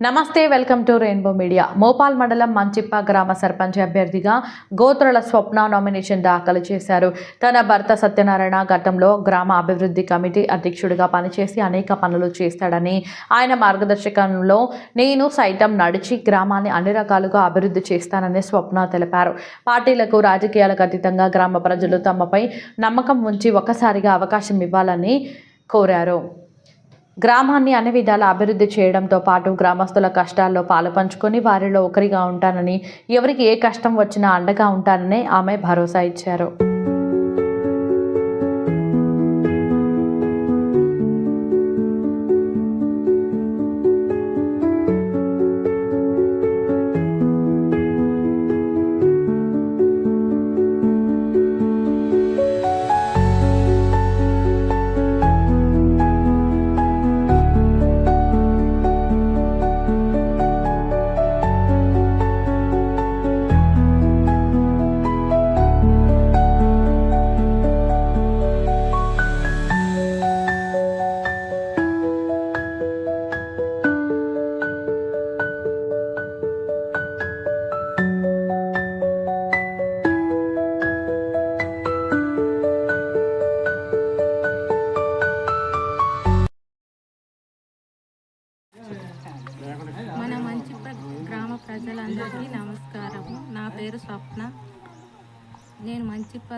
నమస్తే, welcome to rainbow media. Mopal మండలం మంచిప్ప గ్రామ సర్పంచ్ అభ్యర్థిగా గోత్రుల స్వప్న నామినేషన్ దాఖలు చేశారు. తన భర్త సత్యనారాయణ గతంలో గ్రామ అభివృద్ధి కమిటీ అధ్యక్షుడిగా పనిచేసి అనేక పనులు చేస్తాడని, ఆయన మార్గదర్శకంలో నేను సైతం నడిచి గ్రామాన్ని అన్ని రకాలుగా అభివృద్ధి చేస్తానని స్వప్న తెలిపారు. పార్టీలకు, రాజకీయాలకు అతీతంగా గ్రామ ప్రజలు తమపై నమ్మకం ఉంచి ఒక్కసారిగా అవకాశం ఇవ్వాలని కోరారు. గ్రామాన్ని అన్ని విధాలా అభివృద్ధి చేయడంతో పాటు గ్రామస్తుల కష్టాల్లో పాలుపంచుకొని వారిలో ఒకరిగా ఉంటానని, ఎవరికి ఏ కష్టం వచ్చినా అండగా ఉంటానని ఆమె భరోసా ఇచ్చారు. మన మంచిప్ప గ్రామ ప్రజలందరికీ నమస్కారము. నా పేరు స్వప్న. నేను మంచిప్ప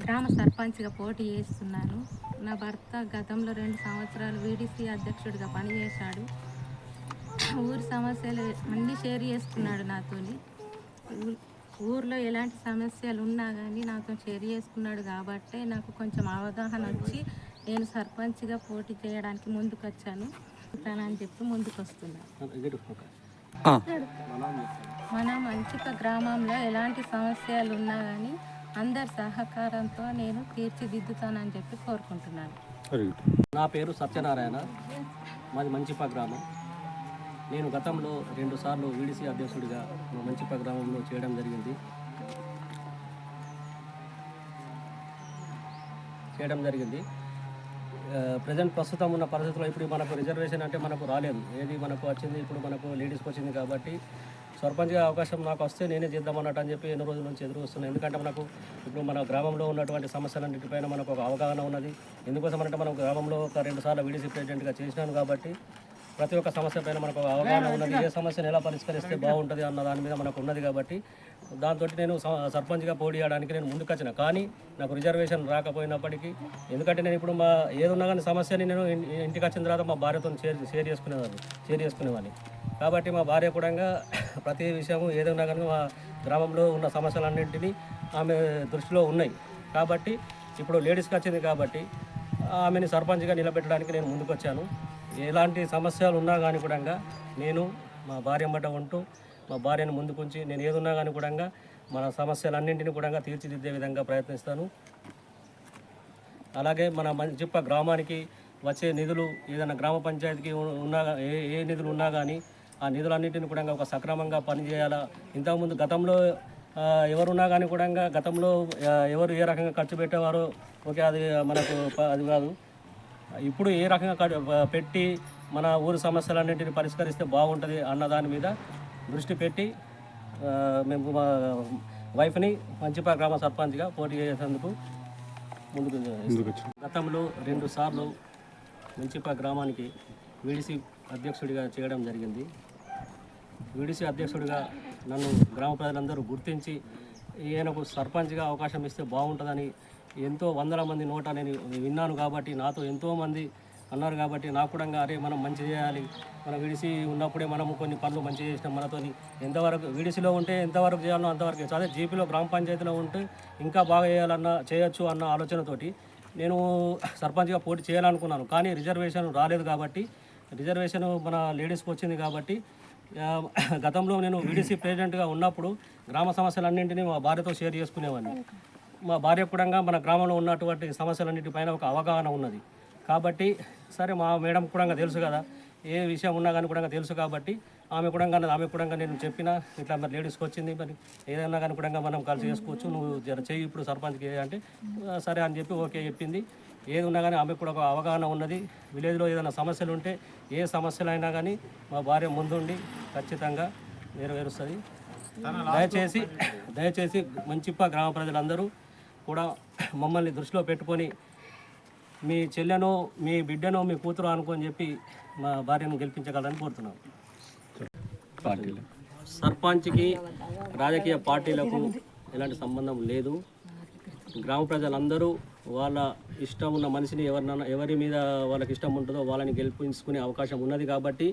గ్రామ సర్పంచ్గా పోటీ చేస్తున్నాను. నా భర్త గతంలో 2 సంవత్సరాలు వీడీసీ అధ్యక్షుడిగా పనిచేశాడు. ఊరి సమస్యలు అన్నీ షేర్ చేసుకున్నాడు నాతోని. ఊర్లో ఎలాంటి సమస్యలు ఉన్నా కానీ నాతో షేర్ చేసుకున్నాడు కాబట్టే నాకు కొంచెం అవగాహన వచ్చి నేను సర్పంచ్గా పోటీ చేయడానికి ముందుకు వచ్చాను. అని చెప్పి ముందుకు వస్తున్నాను. మన మంచిప్ప గ్రామంలో ఎలాంటి సమస్యలు ఉన్నా కానీ అందరి సహకారంతో నేను తీర్చిదిద్దుతానని చెప్పి కోరుకుంటున్నాను. నా పేరు సత్యనారాయణ, మాది మంచిప్ప గ్రామం. నేను గతంలో 2 సార్లు వీడీసీ అధ్యక్షుడిగా మంచిప్ప గ్రామంలో చేయడం జరిగింది. ప్రజెంట్ ప్రస్తుతం ఉన్న పరిస్థితుల్లో ఇప్పుడు మనకు రిజర్వేషన్ అంటే మనకు రాలేదు, ఏది మనకు వచ్చింది ఇప్పుడు మనకు లేడీస్కి వచ్చింది కాబట్టి సర్పంచ్గా అవకాశం నాకు వస్తే నేనే చేద్దామన్నట్టు అని చెప్పి ఎన్నో రోజుల నుంచి ఎదురు వస్తున్నాను. ఎందుకంటే మనకు ఇప్పుడు మన గ్రామంలో ఉన్నటువంటి సమస్యలన్నిటిపైన మనకు ఒక అవగాహన ఉన్నది. ఎందుకోసం అంటే మనం గ్రామంలో ఒక 2 సార్లు వీడీసీ ప్రెసిడెంట్గా చేసినాను కాబట్టి ప్రతి ఒక్క సమస్య పైన మనకు అవగాహన ఉన్నది. ఏ సమస్యను ఎలా పరిష్కరిస్తే బాగుంటుంది అన్న దాని మీద మనకు ఉన్నది కాబట్టి దాంతో నేను సర్పంచ్గా పోటీ చేయడానికి నేను ముందుకు వచ్చిన. కానీ నాకు రిజర్వేషన్ రాకపోయినప్పటికీ, ఎందుకంటే నేను ఇప్పుడు ఏదున్నా కానీ సమస్యని నేను ఇంటికి వచ్చిన తర్వాత మా భార్యతో షేర్ చేసుకునేవాడిని కాబట్టి మా భార్య కూడా ప్రతి విషయము ఏదైనా కానీ మా గ్రామంలో ఉన్న సమస్యలన్నింటినీ ఆమె దృష్టిలో ఉన్నాయి. కాబట్టి ఇప్పుడు లేడీస్కి వచ్చింది కాబట్టి ఆమెని సర్పంచ్గా నిలబెట్టడానికి నేను ముందుకు వచ్చాను. ఎలాంటి సమస్యలు ఉన్నా కానీ కూడా నేను మా భార్య మట ఉంటూ మా భార్యను ముందుకుంచి నేను ఏదున్నా కానీ కూడా మన సమస్యలన్నింటినీ కూడా తీర్చిదిద్దే విధంగా ప్రయత్నిస్తాను. అలాగే మన మంచిప్ప గ్రామానికి వచ్చే నిధులు ఏదైనా గ్రామ పంచాయతీకి ఉన్నా ఏ నిధులు ఉన్నా కానీ ఆ నిధులన్నింటినీ కూడా ఒక సక్రమంగా పనిచేయాలా. ఇంతకుముందు గతంలో ఎవరున్నా కానీ కూడా గతంలో ఎవరు ఏ రకంగా ఖర్చు పెట్టేవారో ఓకే, అది మనకు అది కాదు. ఇప్పుడు ఏ రకంగా పెట్టి మన ఊరి సమస్యలన్నింటినీ పరిష్కరిస్తే బాగుంటుంది అన్న దాని మీద దృష్టి పెట్టి మేము మా వైఫ్ని మంచిప్ప గ్రామ సర్పంచ్గా పోటీ చేసేందుకు ముందుకు గతంలో 2 సార్లు మంచిప్ప గ్రామానికి వీడీసీ అధ్యక్షుడిగా చేయడం జరిగింది. వీడీసీ అధ్యక్షుడిగా నన్ను గ్రామ ప్రజలందరూ గుర్తించి ఈయనకు సర్పంచ్గా అవకాశం ఇస్తే బాగుంటుందని ఎంతో వందల మంది నోట నేను విన్నాను కాబట్టి నాతో ఎంతోమంది అన్నారు కాబట్టి నాకు కూడా అరే మనం మంచి చేయాలి, మన వీడీసీ ఉన్నప్పుడే మనము కొన్ని పనులు మంచి చేసినాం, మనతో ఎంతవరకు వీడీసీలో ఉంటే ఎంతవరకు చేయాలో అంతవరకు అదే జీపీలో గ్రామ పంచాయతీలో ఉంటే ఇంకా బాగా చేయొచ్చు అన్న ఆలోచనతోటి నేను సర్పంచ్గా పోటీ చేయాలనుకున్నాను. కానీ రిజర్వేషన్ రాలేదు కాబట్టి రిజర్వేషన్ మన లేడీస్కి వచ్చింది కాబట్టి గతంలో నేను వీడీసీ ప్రెసిడెంట్గా ఉన్నప్పుడు గ్రామ సమస్యలన్నింటినీ మా భార్యతో షేర్ చేసుకునేవాడిని. మా భార్య కూడా మన గ్రామంలో ఉన్నటువంటి సమస్యలన్నిటిపైన ఒక అవగాహన ఉన్నది కాబట్టి సరే మా మేడం కూడా తెలుసు కదా, ఏ విషయం ఉన్నా కానీ కూడా తెలుసు కాబట్టి ఆమె కూడా నేను చెప్పిన ఇట్లా మరి లేడీస్కి వచ్చింది, మరి ఏదైనా కానీ కూడా మనం కలిసి చేసుకోవచ్చు, నువ్వు చెయ్యి ఇప్పుడు సర్పంచ్కి అంటే సరే అని చెప్పి ఓకే చెప్పింది. ఏది ఉన్నా కానీ ఆమెకు కూడా ఒక అవగాహన ఉన్నది. విలేజ్లో ఏదైనా సమస్యలు ఉంటే ఏ సమస్యలైనా కానీ మా భార్య ముందుండి ఖచ్చితంగా నెరవేరుస్తుంది. దయచేసి మంచిప్ప గ్రామ ప్రజలందరూ కూడా మమ్మల్ని దృష్టిలో పెట్టుకొని మీ చెల్లెనో మీ బిడ్డనో మీ కూతురు అనుకొని చెప్పి మా భార్యను గెలిపించగలని కోరుతున్నాం. సర్పంచ్కి రాజకీయ పార్టీలకు ఎలాంటి సంబంధం లేదు. గ్రామ ప్రజలందరూ వాళ్ళ ఇష్టం ఉన్న మనిషిని ఎవరి మీద వాళ్ళకి ఇష్టం ఉంటుందో వాళ్ళని గెలిపించుకునే అవకాశం ఉన్నది. కాబట్టి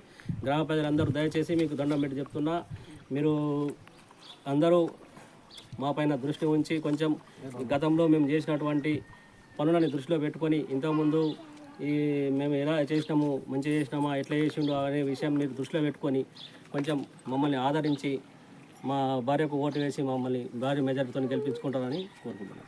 గ్రామ ప్రజలందరూ దయచేసి మీకు దండం పెట్టి చెప్తున్నా, మీరు అందరూ మా పైన దృష్టి ఉంచి కొంచెం గతంలో మేము చేసినటువంటి పనులని దృష్టిలో పెట్టుకొని ఇంతకుముందు మేము ఎలా చేసినాము, మంచిగా చేసినామా, ఎట్లా చేసిండు అనే విషయం మీరు దృష్టిలో పెట్టుకొని కొంచెం మమ్మల్ని ఆదరించి మా భార్యకు ఓటు వేసి మమ్మల్ని భారీ మెజారిటీతో గెలిపించుకుంటారని కోరుకుంటున్నాను.